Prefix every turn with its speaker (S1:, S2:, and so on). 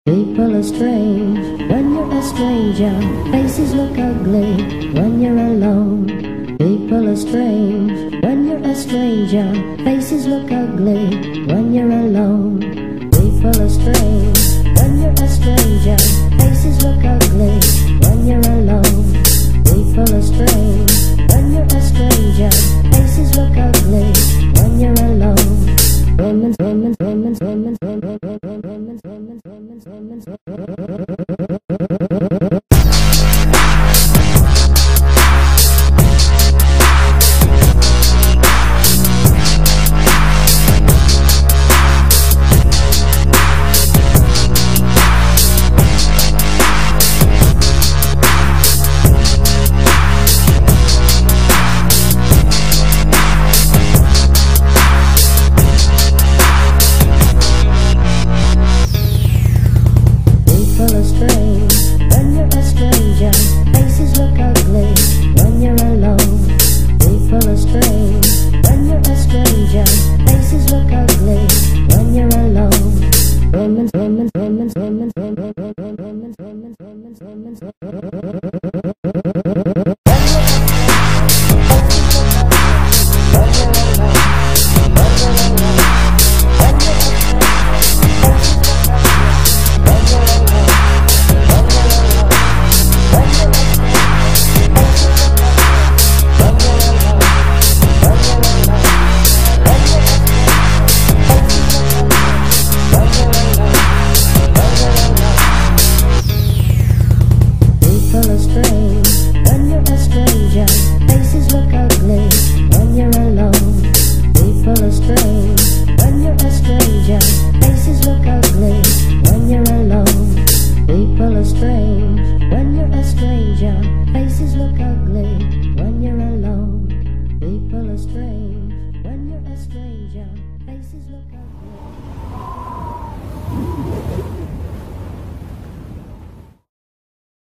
S1: People are strange when you're a stranger. Faces look ugly when you're alone. People are strange when you're a stranger. Faces look ugly when you're alone. People are strange when you're a stranger. Faces look ugly when you're alone. People are strange when you're a stranger. Faces look ugly when you're alone. Women's strange when you're a stranger. Faces look ugly.